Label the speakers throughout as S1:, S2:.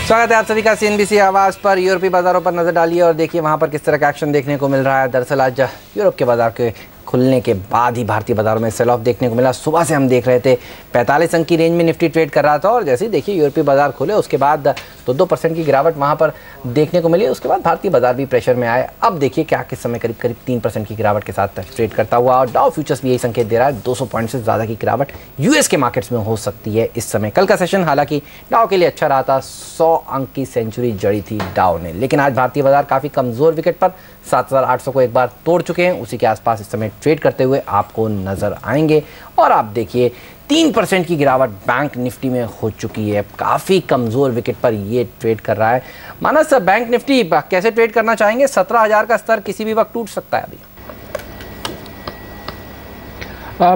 S1: स्वागत है आप सभी का सीएनबीसी आवाज़ पर। यूरोपीय बाजारों पर नजर डालिए और देखिए वहां पर किस तरह का एक्शन देखने को मिल रहा है। दरअसल आज यूरोप के बाजार के खुलने के बाद ही भारतीय बाजारों में सेल ऑफ देखने को मिला। सुबह से हम देख रहे थे 45 अंक की रेंज में निफ्टी ट्रेड कर रहा था और जैसे ही देखिए यूरोपीय बाजार खुले उसके बाद 2% की गिरावट वहां पर देखने को मिली। उसके बाद भारतीय बाजार भी प्रेशर में आए। अब देखिए क्या किस समय करीब 3% की गिरावट के साथ ट्रेड करता हुआ और डाउ फ्यूचर्स भी यही संकेत दे रहा है 200 पॉइंट से ज़्यादा की गिरावट यूएस के मार्केट्स में हो सकती है इस समय। कल का सेशन हालांकि डाउ के लिए अच्छा रहा था, 100 अंक की सेंचुरी जड़ी थी डाउ ने, लेकिन आज भारतीय बाजार काफ़ी कमज़ोर विकेट पर 7,800 को एक बार तोड़ चुके हैं। उसी के आसपास इस समय ट्रेड करते हुए आपको नजर आएंगे। और आप देखिए 3% की गिरावट बैंक निफ्टी में हो चुकी है। काफ़ी कमज़ोर विकेट पर ये ट्रेड कर रहा है। मानस, बैंक निफ्टी कैसे ट्रेड करना चाहेंगे? 17,000 का स्तर किसी भी वक्त टूट सकता है अभी।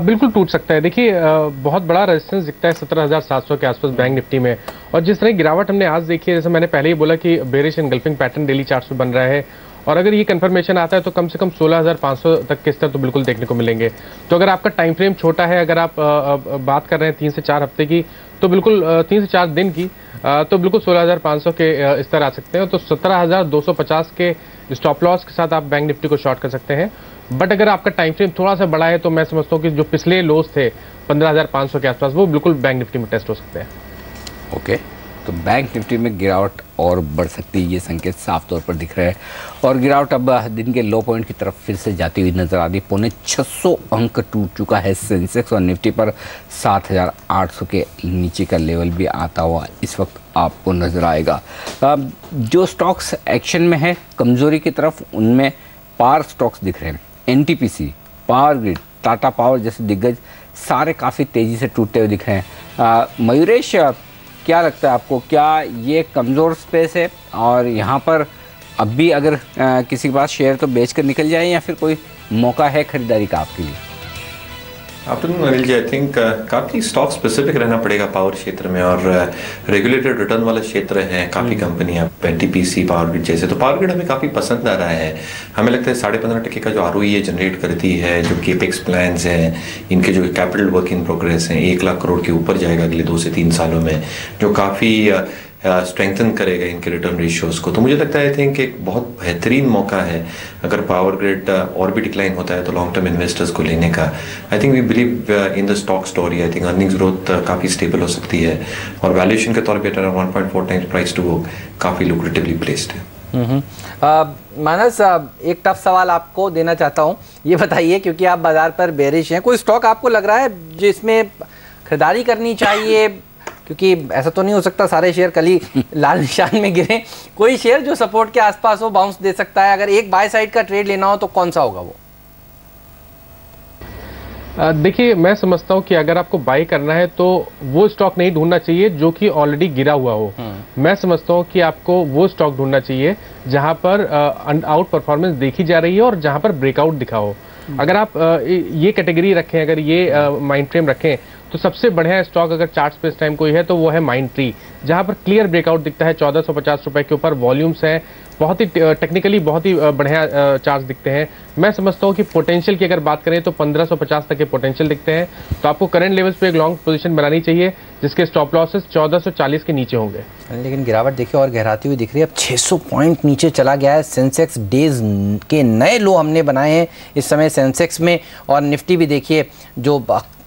S2: बिल्कुल टूट सकता है। देखिए बहुत बड़ा रेजिस्टेंस दिखता है 17,700 के आसपास बैंक निफ्टी में। और जिस तरह गिरावट हमने आज देखी है, जैसे मैंने पहले ही बोला कि bearish engulfing pattern daily chart पे बन रहा है और अगर ये कंफर्मेशन आता है तो कम से कम 16,500 तक के स्तर तो बिल्कुल देखने को मिलेंगे। तो अगर आपका टाइम फ्रेम छोटा है, अगर आप बात कर रहे हैं 3 से 4 हफ्ते की, तो बिल्कुल 3 से 4 दिन की, तो बिल्कुल 16,500 के स्तर आ सकते हैं। तो 17,250 के स्टॉप लॉस के साथ आप बैंक निफ्टी को शॉर्ट कर सकते हैं। बट अगर आपका टाइम फ्रेम थोड़ा सा बड़ा है तो मैं समझता हूँ कि जो पिछले लोस थे 15,500 के आसपास, वो बिल्कुल बैंक निफ्टी में टेस्ट हो सकते हैं।
S3: ओके, तो बैंक निफ्टी में गिरावट और बढ़ सकती है, ये संकेत साफ तौर पर दिख रहा है। और गिरावट अब दिन के लो पॉइंट की तरफ फिर से जाती हुई नजर आ रही। 650 अंक टूट चुका है सेंसेक्स और निफ्टी पर 7,800 के नीचे का लेवल भी आता हुआ इस वक्त आपको नजर आएगा। जो स्टॉक्स एक्शन में है कमजोरी की तरफ, उनमें पावर स्टॉक्स दिख रहे हैं। NTPC, power grid, Tata power जैसे दिग्गज सारे काफ़ी तेज़ी से टूटते हुए दिख रहे हैं। मयूरेश, क्या लगता है आपको, क्या ये कमज़ोर स्पेस है और यहाँ पर अब भी अगर किसी के पास शेयर तो बेच कर निकल जाए या फिर कोई मौका है खरीदारी का आपके लिए?
S4: Afternoon Anil ji, I think काफ़ी स्टॉक स्पेसिफिक रहना पड़ेगा पावर क्षेत्र में और रेगुलेटेड रिटर्न वाला क्षेत्र है। काफ़ी कंपनियां एनटीपीसी, पावर ग्रिड जैसे, तो पावर ग्रिड हमें काफ़ी पसंद आ रहा है। हमें लगता है 15.5% का जो आरओई जनरेट करती है, जो केपेक्स प्लान्स हैं, इनके जो कैपिटल वर्क इन प्रोग्रेस हैं 1 लाख करोड़ के ऊपर जाएगा अगले 2 से 3 सालों में, जो काफ़ी स्ट्रेंथन करेगा इनके रिटर्न रेशियोज को। तो मुझे लगता है आई थिंक एक बहुत बेहतरीन मौका है अगर पावर ग्रिड और भी डिक्लाइन होता है तो लॉन्ग टर्म इन्वेस्टर्स को लेने का। I think we believe in the stock story. I think earnings growth काफ़ी स्टेबल हो सकती है और वैल्यूएशन के तौर पे around 1.4 times price to book काफ़ी लुक्रेटिवली प्लेस्ड है।
S1: मानस, एक टफ सवाल आपको देना चाहता हूँ, ये बताइए क्योंकि आप बाजार पर बेरिश हैं, कोई स्टॉक आपको लग रहा है जिसमें खरीदारी करनी चाहिए? क्योंकि ऐसा तो नहीं हो सकता सारे शेयर कल ही लाल निशान में गिरे। कोई शेयर जो सपोर्ट के आसपास हो, बाउंस दे सकता है? अगर एक बाय साइड का ट्रेड लेना हो तो कौन सा होगा वो?
S2: देखिए मैं समझता हूँ कि अगर आपको बाई करना है तो वो स्टॉक नहीं ढूंढना चाहिए जो कि ऑलरेडी गिरा हुआ हो। मैं समझता हूँ कि आपको वो स्टॉक ढूंढना चाहिए जहां पर आउट परफॉर्मेंस देखी जा रही है और जहां पर ब्रेकआउट दिखा हो। अगर आप ये कैटेगरी रखें, अगर ये माइंड फ्रेम रखें, तो सबसे बढ़िया स्टॉक अगर चार्ट पे इस टाइम कोई है तो वो है माइंड ट्री, जहां पर क्लियर ब्रेकआउट दिखता है। 1450 रुपए के ऊपर वॉल्यूम्स हैं, बहुत ही टेक्निकली बहुत ही बढ़िया चार्ट्स दिखते हैं। मैं समझता हूं कि पोटेंशियल की अगर बात करें तो 1550 तक के पोटेंशियल दिखते हैं। तो आपको करंट लेवल्स पे एक लॉन्ग पोजीशन बनानी चाहिए जिसके स्टॉप लॉसेस 1440 के नीचे होंगे।
S1: लेकिन गिरावट देखिए और गहराती हुई दिख रही है। अब 600 पॉइंट नीचे चला गया है। सेंसेक्स डेज के नए लो हमने बनाए हैं इस समय सेंसेक्स में। और निफ्टी भी देखिए जो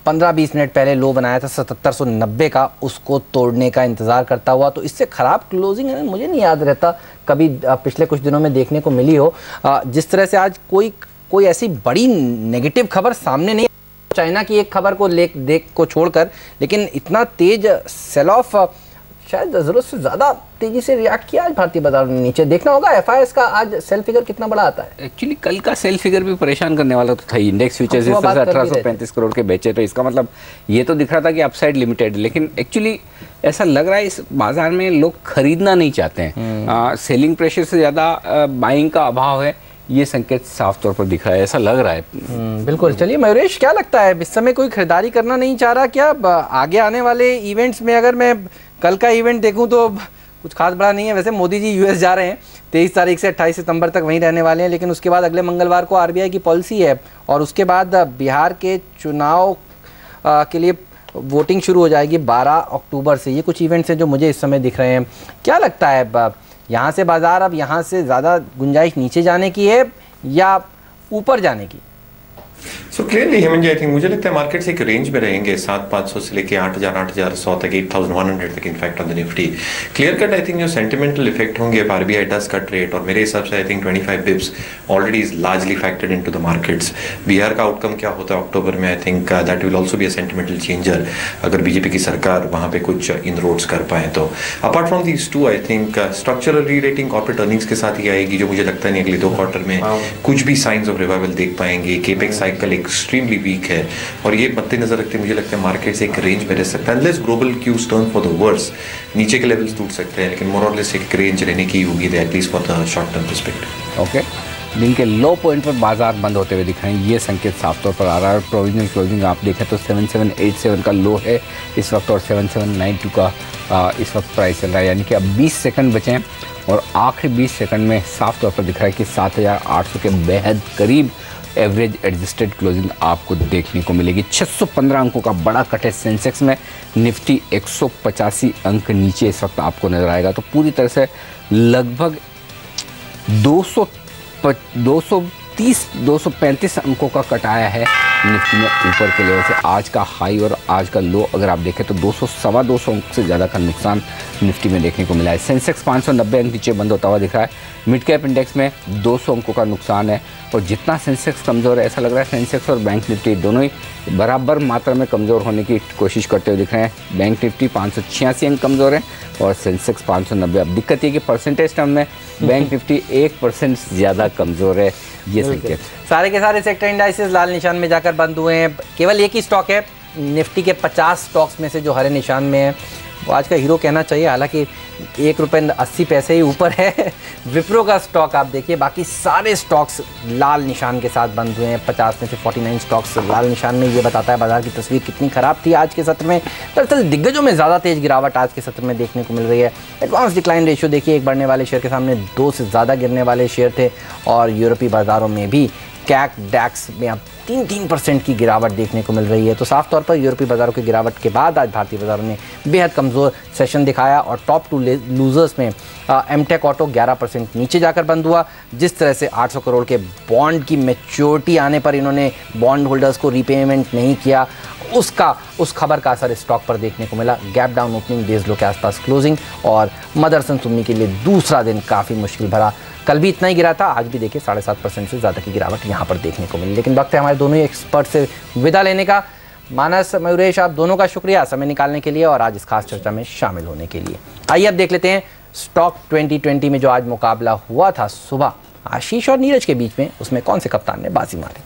S1: 15-20 मिनट पहले लो बनाया था 7790 का, उसको तोड़ने का इंतज़ार करता हुआ। तो इससे ख़राब क्लोजिंग मुझे नहीं याद रहता कभी पिछले कुछ दिनों में देखने को मिली हो। जिस तरह से आज कोई ऐसी बड़ी नेगेटिव खबर सामने नहीं, चाइना की एक खबर को देख को छोड़कर, लेकिन इतना तेज सेल ऑफ शायद ज़रूरत से ज़्यादा तेजी से रिएक्ट किया आज भारतीय बाजार ने। नीचे देखना होगा एफआईएस का आज सेल फिगर कितना बड़ा आता है।
S3: एक्चुअली कल का सेल फिगर भी परेशान करने वाला तो था। इंडेक्स फ्यूचर्स इस तरह से 1835 करोड़ के बेचे, तो इसका मतलब ये तो दिख रहा था कि अपसाइड लिमिटेड, लेकिन एक्चुअली ऐसा लग रहा है इस बाजार में लोग खरीदना नहीं चाहते हैं। सेलिंग प्रेशर से ज़्यादा बाइंग का अभाव है, ये संकेत साफ तौर पर दिख रहा है, ऐसा लग रहा है।
S1: बिल्कुल। चलिए मयूरेश, क्या लगता है इस समय कोई खरीदारी करना नहीं चाह रहा क्या? आगे आने वाले इवेंट्स में अगर मैं कल का इवेंट देखूं तो कुछ खास बड़ा नहीं है। वैसे मोदी जी यूएस जा रहे हैं 23 तारीख से 28 सितंबर तक वहीं रहने वाले हैं, लेकिन उसके बाद अगले मंगलवार को आरबीआई की पॉलिसी है और उसके बाद बिहार के चुनाव के लिए वोटिंग शुरू हो जाएगी 12 अक्टूबर से। ये कुछ इवेंट्स हैं जो मुझे इस समय दिख रहे हैं। क्या लगता है यहाँ से बाजार अब यहाँ से ज़्यादा गुंजाइश नीचे जाने की है या ऊपर जाने की?
S4: So clearly Hemant ji, I think मुझे लगता है मार्केट्स एक रेंज में रहेंगे 7,500 से लेके 8,000 8,100 तक, 8,100 तक in fact on the Nifty. Clear cut I think जो सेंटिमेंटल इफेक्ट होंगे अब आरबीआई डज कट रेट, और मेरे हिसाब से I think 25 Bips already is largely factored into the markets. Bihar का आउटकम क्या होता है अक्टूबर में, I think that will also be a sentimental changer अगर बीजेपी की सरकार वहाँ पे कुछ इनरोड्स कर पाए तो। Apart from these two I think structural री रेटिंग कॉर्पोरेट अर्निंग्स के साथ ही आएगी, जो मुझे लगता है नहीं अगले 2 क्वार्टर में कुछ भी साइंस ऑफ रिवाइवल देख पाएंगे। केपेक्स साइकिल एक्सट्रीमली वीक है, और ये मद्देनजर रखते मुझे लगता है मार्केट से एक रेंज में रह सकता है। Unless global cues turn for the worse, नीचे के लेवल्स टूट सकते हैं, लेकिन मोर और लेस एक रेंज रहने की होगी at least for the short term perspective.
S3: Okay, दिन के लो पॉइंट पर बाजार बंद होते हुए दिख रहे हैं, ये संकेत साफ तौर पर आ रहा है। प्रोविजनल क्लोजिंग आप देखें तो 7787 का लो है इस वक्त, और 7792 का इस वक्त प्राइस चल रहा है, यानी कि अब 20 सेकंड बचे हैं, और आखिरी 20 सेकंड में साफ तौर पर दिख रहा है कि 7,800 के बेहद करीब एवरेज एडजस्टेड क्लोजिंग आपको देखने को मिलेगी। 615 अंकों का बड़ा कट है सेंसेक्स में, निफ्टी 185 अंक नीचे इस वक्त आपको नजर आएगा। तो पूरी तरह से लगभग 235 अंकों का कट आया है निफ्टी में ऊपर के लेवल से। आज का हाई और आज का लो अगर आप देखें तो 200 अंक से ज़्यादा का नुकसान निफ्टी में देखने को मिला है। सेंसेक्स 590 अंक नीचे बंद होता हुआ दिख रहा है। मिड कैप इंडेक्स में 200 अंकों का नुकसान है, और जितना सेंसेक्स कमज़ोर है, ऐसा लग रहा है सेंसेक्स और बैंक निफ्टी दोनों ही बराबर मात्रा में कमज़ोर होने की कोशिश करते हुए दिख रहे हैं। बैंक निफ्टी 586 अंक कमज़ोर है और सेंसेक्स 590। अब दिक्कत ये कि परसेंटेज टर्म में बैंक निफ्टी 1% ज़्यादा कमज़ोर है। ये संकेत
S1: सारे के सारे सेक्टर इंडाइसेस लाल निशान में जाकर बंद हुए हैं। केवल एक ही स्टॉक है निफ्टी के 50 स्टॉक्स में से जो हरे निशान में है, वो आज का हीरो कहना चाहिए, हालांकि ₹1.80 ही ऊपर है। विप्रो का स्टॉक आप देखिए, बाकी सारे स्टॉक्स लाल निशान के साथ बंद हुए हैं। 50 में से 49 स्टॉक्स लाल निशान में। ये बताता है बाजार की तस्वीर कितनी खराब थी आज के सत्र में। दरअसल दिग्गजों में ज़्यादा तेज गिरावट आज के सत्र में देखने को मिल रही है। एडवांस डिक्लाइन रेशियो देखिए, एक बढ़ने वाले शेयर के सामने 2 से ज़्यादा गिरने वाले शेयर थे, और यूरोपीय बाज़ारों में भी कैक डैक्स में अब 3% की गिरावट देखने को मिल रही है। तो साफ तौर पर यूरोपीय बाज़ारों की गिरावट के बाद आज भारतीय बाज़ारों ने बेहद कमज़ोर सेशन दिखाया, और टॉप 2 लूजर्स में एमटेक ऑटो 11% नीचे जाकर बंद हुआ। जिस तरह से 800 करोड़ के बॉन्ड की मैच्योरिटी आने पर इन्होंने बॉन्ड होल्डर्स को रीपेमेंट नहीं किया, उस खबर का असर स्टॉक पर देखने को मिला। गैप डाउन ओपनिंग, बेस लो के आसपास क्लोजिंग, और मदरसन सुन्नी के लिए दूसरा दिन काफ़ी मुश्किल भरा। कल भी इतना ही गिरा था, आज भी देखिए 7.5% से ज़्यादा की गिरावट यहाँ पर देखने को मिली। लेकिन वक्त है हमारे दोनों ही एक्सपर्ट से विदा लेने का। मानस, मयूरेश, आप दोनों का शुक्रिया समय निकालने के लिए और आज इस खास चर्चा में शामिल होने के लिए। आइए अब देख लेते हैं स्टॉक 2020 में जो आज मुकाबला हुआ था सुबह आशीष और नीरज के बीच में, उसमें कौन से कप्तान ने बाजी मारी।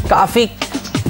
S1: काफ़ी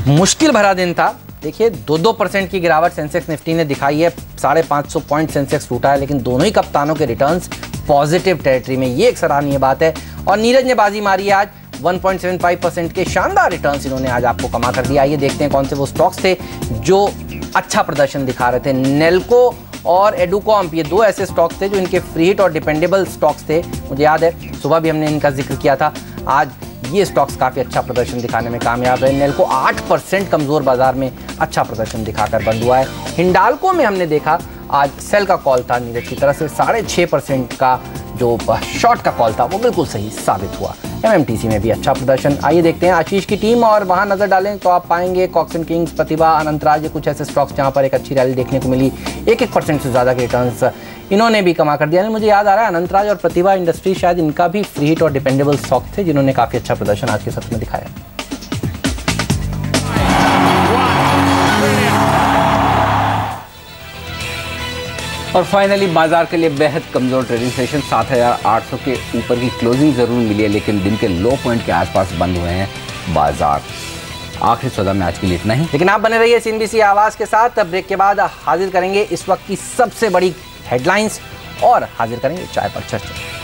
S1: मुश्किल भरा दिन था। देखिए 2% की गिरावट सेंसेक्स निफ्टी ने दिखाई है, 550 पॉइंट सेंसेक्स टूटा है, लेकिन दोनों ही कप्तानों के रिटर्न्स पॉजिटिव टेरिटरी में, ये एक सराहनीय बात है। और नीरज ने बाजी मारी है आज, 1.75% के शानदार रिटर्न्स इन्होंने आज आपको कमा कर दिया। आइए देखते हैं कौन से वो स्टॉक्स थे जो अच्छा प्रदर्शन दिखा रहे थे। नेल्को और एडुकॉम्प, ये 2 ऐसे स्टॉक्स थे जो इनके फ्री हिट और डिपेंडेबल स्टॉक्स थे। मुझे याद है सुबह भी हमने इनका जिक्र किया था। आज ये स्टॉक्स काफ़ी अच्छा प्रदर्शन दिखाने में कामयाब है। नेल्को 8% कमज़ोर बाजार में अच्छा प्रदर्शन दिखाकर बंद हुआ है। हिंडाल्को में हमने देखा आज सेल का कॉल था नीरज की तरफ से, 6.5% का जो शॉर्ट का कॉल था वो बिल्कुल सही साबित हुआ। एमएमटीसी में भी अच्छा प्रदर्शन। आइए देखते हैं आशीष की टीम, और वहाँ नज़र डालें तो आप पाएंगे कॉक्स एंड किंग्स, प्रतिभा, अनंतराज, ये कुछ ऐसे स्टॉक्स जहाँ पर एक अच्छी रैली देखने को मिली। 1% से ज़्यादा के रिटर्न्स इन्होंने भी कमा कर दिया। मुझे याद आ रहा है अनंतराज और प्रतिभा इंडस्ट्री शायद इनका भी फ्री हिट और डिपेंडेबल स्टॉक थे जिन्होंने काफ़ी अच्छा प्रदर्शन आज के सत्र में दिखाया।
S3: और फाइनली बाजार के लिए बेहद कमजोर ट्रेडिंग सेशन, 7,800 के ऊपर की क्लोजिंग जरूर मिली है, लेकिन दिन के लो पॉइंट के आसपास बंद हुए हैं बाजार। आखिरी सौदा में आज के लिए इतना ही,
S1: लेकिन आप बने रहिए CNBC आवाज़ के साथ। ब्रेक के बाद हाजिर करेंगे इस वक्त की सबसे बड़ी हेडलाइंस और हाजिर करेंगे चाय पर चर्चा।